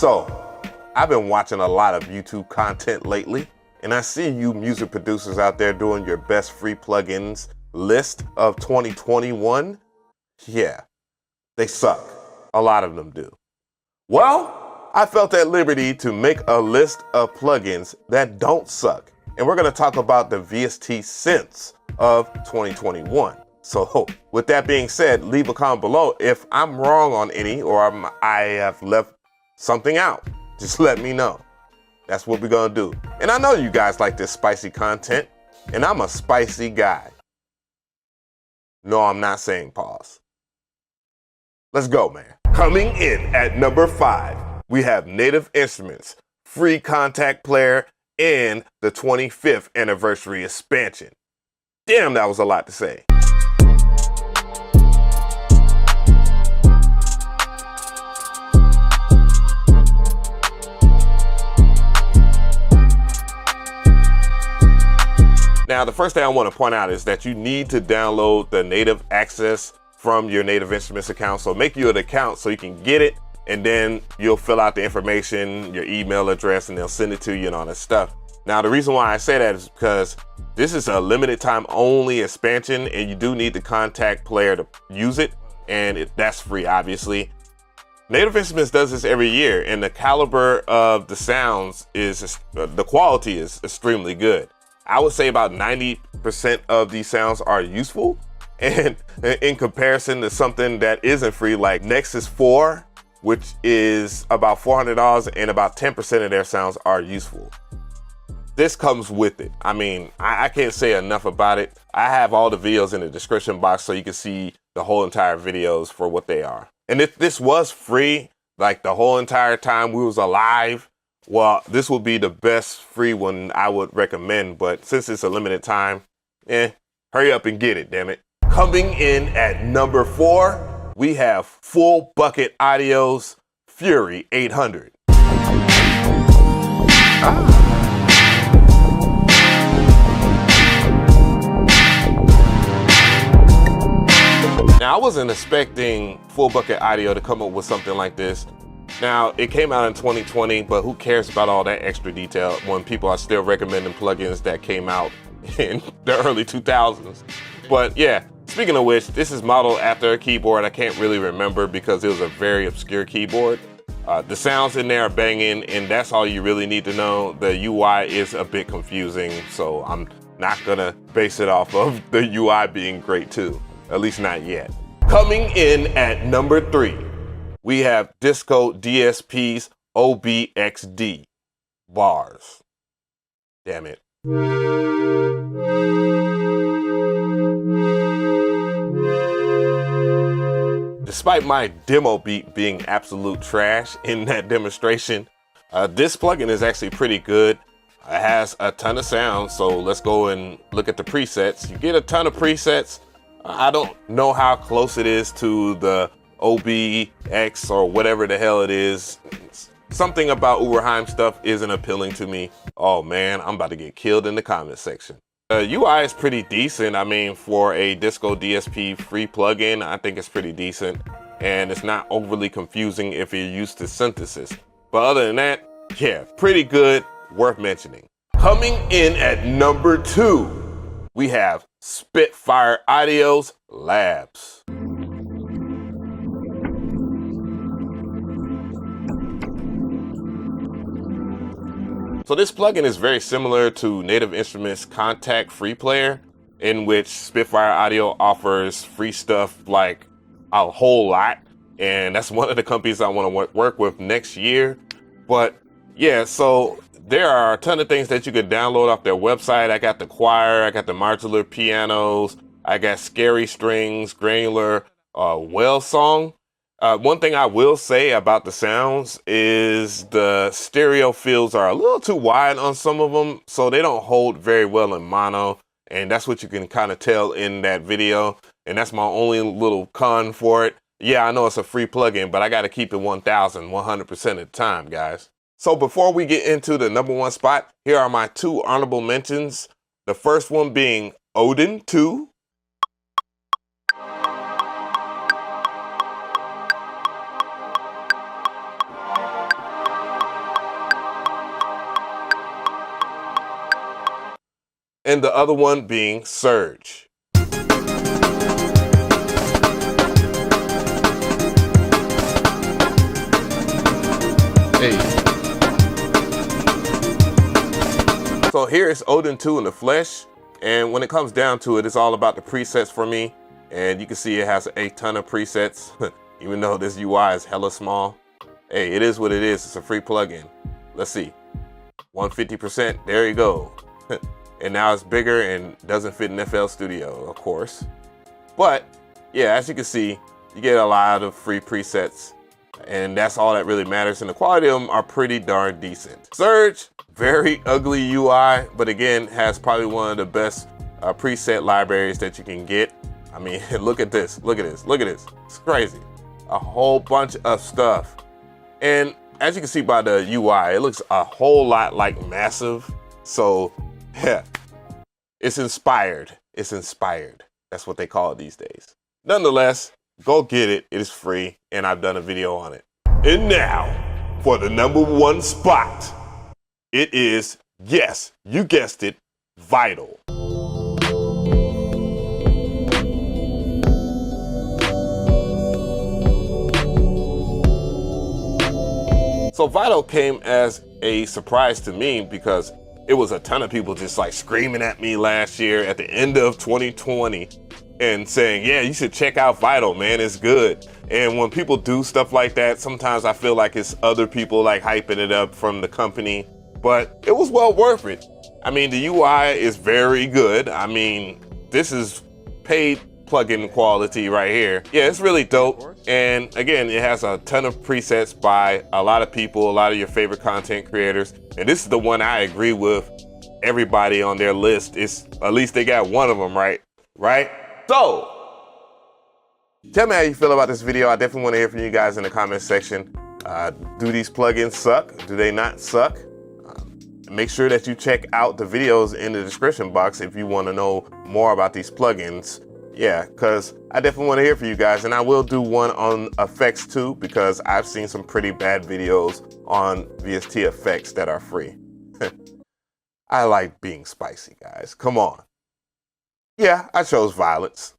So, I've been watching a lot of YouTube content lately, and I see you music producers out there doing your best free plugins list of 2021. Yeah, they suck. A lot of them do. Well, I felt at liberty to make a list of plugins that don't suck. And we're gonna talk about the VST Synths of 2021. So with that being said, leave a comment below if I'm wrong on any or I have left something out. Just let me know. That's what we're gonna do. And I know you guys like this spicy content, and I'm a spicy guy. No, I'm not saying pause. Let's go, man. Coming in at number 5, we have Native Instruments, free Kontakt Player, and the 25th anniversary expansion. Damn, that was a lot to say. Now, the first thing I want to point out is that you need to download the native access from your Native Instruments account. So make you an account so you can get it, and then you'll fill out the information, your email address, and they'll send it to you and all that stuff. Now, the reason why I say that is because this is a limited time only expansion, and you do need the Kontakt Player to use it, and that's free, obviously. Native Instruments does this every year, and the caliber of the sounds is, the quality is extremely good. I would say about 90% of these sounds are useful, and in comparison to something that isn't free like Nexus 4, which is about $400, and about 10% of their sounds are useful. This comes with it. I mean, I can't say enough about it. I have all the videos in the description box so you can see the whole entire videos for what they are. And if this was free, like the whole entire time we was alive, well, this would be the best free one I would recommend, but since it's a limited time, hurry up and get it, damn it. Coming in at number 4, we have Full Bucket Audio's Fury 800. Now, I wasn't expecting Full Bucket Audio to come up with something like this. Now, it came out in 2020, but who cares about all that extra detail when people are still recommending plugins that came out in the early 2000s. But yeah, speaking of which, this is modeled after a keyboard I can't really remember because it was a very obscure keyboard. The sounds in there are banging, and that's all you really need to know. The UI is a bit confusing, so I'm not gonna base it off of the UI being great too, at least not yet. Coming in at number 3, we have DiscoDSP's OB-Xd. Bars. Damn it. Despite my demo beat being absolute trash in that demonstration, this plugin is actually pretty good. It has a ton of sounds, so let's go and look at the presets. You get a ton of presets. I don't know how close it is to the OB-X or whatever the hell it is. Something about Uberheim stuff isn't appealing to me. Oh man, I'm about to get killed in the comment section. The UI is pretty decent. I mean, for a DiscoDSP free plugin, I think it's pretty decent. And it's not overly confusing if you're used to synthesis. But other than that, yeah, pretty good, worth mentioning. Coming in at number 2, we have Spitfire Audio's Labs. So this plugin is very similar to Native Instruments' Kontakt Free Player, in which Spitfire Audio offers free stuff like a whole lot, and that's one of the companies I want to work with next year. But yeah, so there are a ton of things that you can download off their website. I got the choir, I got the modular pianos, I got scary strings, granular whale song. One thing I will say about the sounds is the stereo fields are a little too wide on some of them, so they don't hold very well in mono, and that's what you can kind of tell in that video, and that's my only little con for it. Yeah, I know it's a free plugin, but I got to keep it 100% of the time, guys. So before we get into the number 1 spot, here are my 2 honorable mentions. The first one being Odin 2. and the other one being Surge. Hey. So here is Odin 2 in the flesh, and when it comes down to it, it's all about the presets for me. And you can see it has a ton of presets, even though this UI is hella small. Hey, it is what it is. It's a free plugin. Let's see, 150%. There you go. And now it's bigger and doesn't fit in FL Studio, of course. But yeah, as you can see, you get a lot of free presets, and that's all that really matters. And the quality of them are pretty darn decent. Surge, very ugly UI, but again, has probably one of the best preset libraries that you can get. I mean, look at this, look at this, look at this. It's crazy. A whole bunch of stuff. And as you can see by the UI, it looks a whole lot like Massive. So yeah, it's inspired. It's inspired. That's what they call it these days. Nonetheless, go get it. It is free, and I've done a video on it. And now, for the #1 spot, it is, yes, you guessed it, Vital. So Vital came as a surprise to me because it was a ton of people just like screaming at me last year at the end of 2020 and saying, yeah, you should check out Vital, man, it's good. And when people do stuff like that, sometimes I feel like it's other people like hyping it up from the company, but it was well worth it. I mean, the UI is very good. I mean, this is paid plugin quality right here. Yeah, it's really dope. And again, it has a ton of presets by a lot of people, a lot of your favorite content creators. And this is the one I agree with everybody on their list. It's at least they got one of them right? So, tell me how you feel about this video. I definitely want to hear from you guys in the comment section. Do these plugins suck? Do they not suck? Make sure that you check out the videos in the description box if you want to know more about these plugins. Yeah, because I definitely want to hear from you guys, and I will do one on effects too, because I've seen some pretty bad videos on VST effects that are free. I like being spicy, guys. Come on. Yeah, I chose violence.